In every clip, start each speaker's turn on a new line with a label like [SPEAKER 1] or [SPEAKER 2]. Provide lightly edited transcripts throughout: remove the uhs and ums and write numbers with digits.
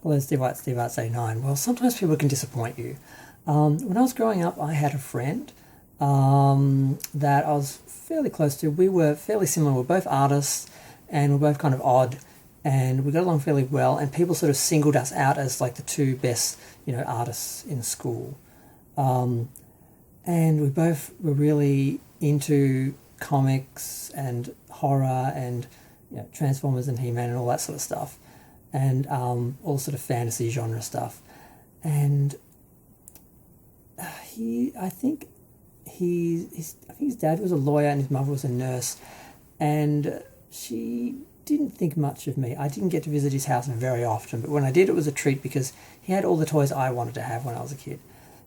[SPEAKER 1] Hello, Steve White, Steve Arts 89. Well, sometimes people can disappoint you. When I was growing up, I had a friend that I was fairly close to. We were fairly similar. We're both artists and we're both kind of odd and we got along fairly well. And people sort of singled us out as like the two best, artists in school. And we both were really into comics and horror and Transformers and He-Man and all that sort of stuff, and all sort of fantasy genre stuff. And I think his dad was a lawyer and his mother was a nurse, and she didn't think much of me. I didn't get to visit his house very often, but when I did, it was a treat because he had all the toys I wanted to have when I was a kid.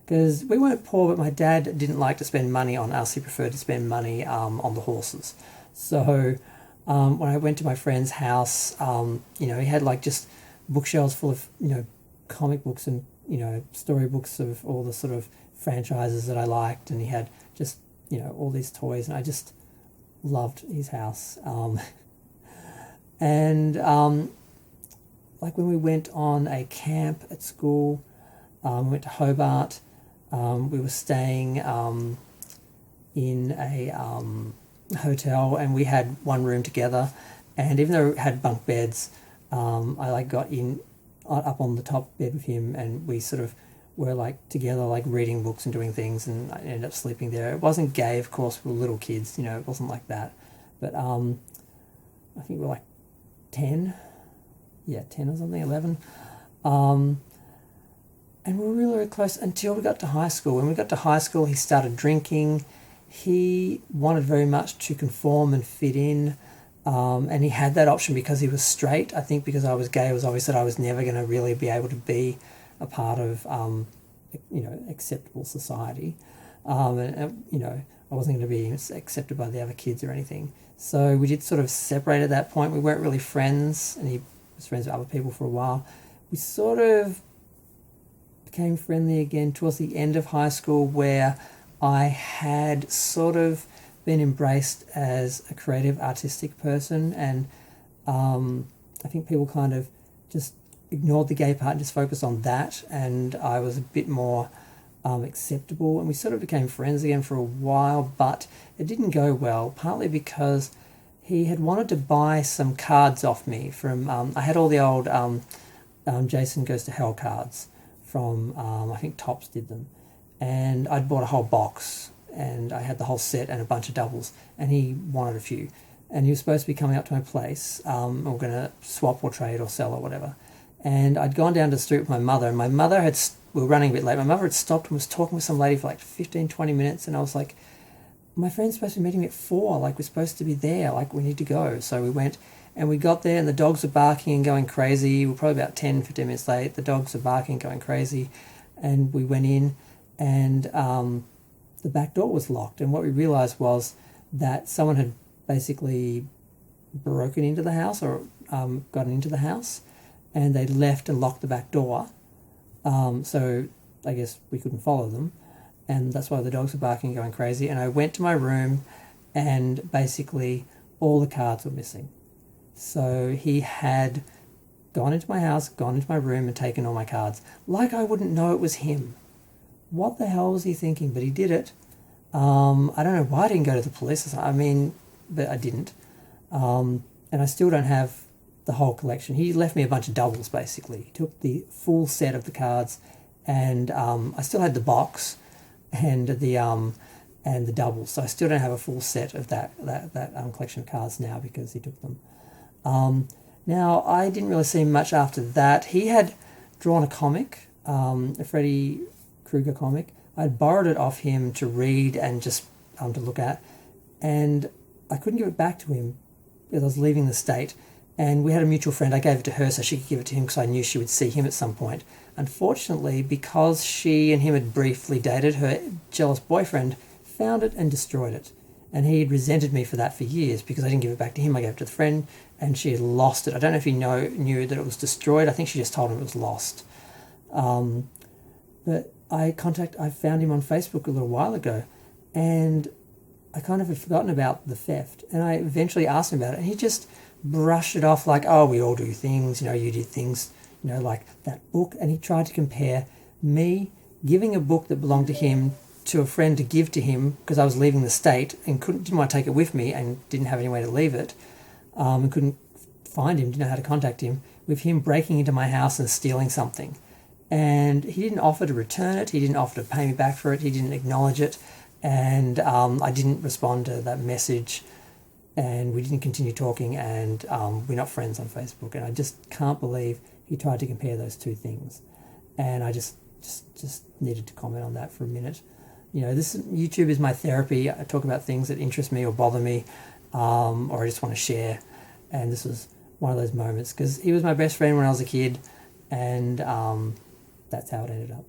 [SPEAKER 1] Because we weren't poor, but my dad didn't like to spend money on us. He preferred to spend money on the horses. So when I went to my friend's house, he had like just bookshelves full of, comic books and, storybooks of all the sort of franchises that I liked. And he had just, all these toys. And I just loved his house. Like when we went on a camp at school, we went to Hobart. We were staying in a hotel, and we had one room together. And even though we had bunk beds, I got in up on the top bed with him, and we sort of were like together, like reading books and doing things. And I ended up sleeping there. It wasn't gay, of course. We were little kids, it wasn't like that. But I think we were like 10, 10 or something, 11. And we were really, really close until we got to high school. When we got to high school, he started drinking. He wanted very much to conform and fit in. And he had that option because he was straight. I think because I was gay, it was obvious that I was never going to really be able to be a part of, acceptable society. I wasn't going to be accepted by the other kids or anything. So we did sort of separate at that point. We weren't really friends, and he was friends with other people for a while. We sort of became friendly again towards the end of high school, where I had sort of been embraced as a creative, artistic person, and I think people kind of just ignored the gay part and just focused on that, and I was a bit more acceptable, and we sort of became friends again for a while, but it didn't go well, partly because he had wanted to buy some cards off me from, I had all the old Jason Goes to Hell cards from, I think Topps did them, and I'd bought a whole box, and I had the whole set and a bunch of doubles, and he wanted a few, and he was supposed to be coming up to my place, we're going to swap or trade or sell or whatever, and I'd gone down to the street with my mother, and my mother we were running a bit late, my mother had stopped and was talking with some lady for like 15, 20 minutes, and I was like, my friend's supposed to be meeting me at 4, like we're supposed to be there, like we need to go. So we went, and we got there, and the dogs were barking and going crazy. We were probably about 10, 15 minutes late. The dogs were barking, going crazy, and we went in, and the back door was locked. And what we realised was that someone had basically broken into the house or gotten into the house, and they left and locked the back door. So I guess we couldn't follow them, and that's why the dogs were barking and going crazy. And I went to my room, and basically all the cards were missing. So he had gone into my house, gone into my room, and taken all my cards. Like I wouldn't know it was him. What the hell was he thinking? But he did it. I don't know why I didn't go to the police. But I didn't. And I still don't have the whole collection. He left me a bunch of doubles, basically. He took the full set of the cards, and I still had the box and the doubles. So I still don't have a full set of that collection of cards now because he took them. Now, I didn't really see much after that. He had drawn a comic, a Freddy Krueger comic. I'd borrowed it off him to read and just to look at, and I couldn't give it back to him because I was leaving the state. And we had a mutual friend. I gave it to her so she could give it to him because I knew she would see him at some point. Unfortunately, because she and him had briefly dated, her jealous boyfriend found it and destroyed it. And he had resented me for that for years because I didn't give it back to him. I gave it to the friend, and she had lost it. I don't know if he knew that it was destroyed. I think she just told him it was lost. But I found him on Facebook a little while ago, and I kind of had forgotten about the theft. And I eventually asked him about it, and he just brushed it off like, oh, we all do things, you did things, like that book. And he tried to compare me giving a book that belonged to him to a friend to give to him because I was leaving the state and didn't want to take it with me and didn't have any way to leave it, and couldn't find him, didn't know how to contact him, with him breaking into my house and stealing something. And he didn't offer to return it. He didn't offer to pay me back for it. He didn't acknowledge it. And I didn't respond to that message. And we didn't continue talking. And we're not friends on Facebook. And I just can't believe he tried to compare those two things. And I just needed to comment on that for a minute. This YouTube is my therapy. I talk about things that interest me or bother me, or I just want to share. And this was one of those moments because he was my best friend when I was a kid. And that's how it ended up.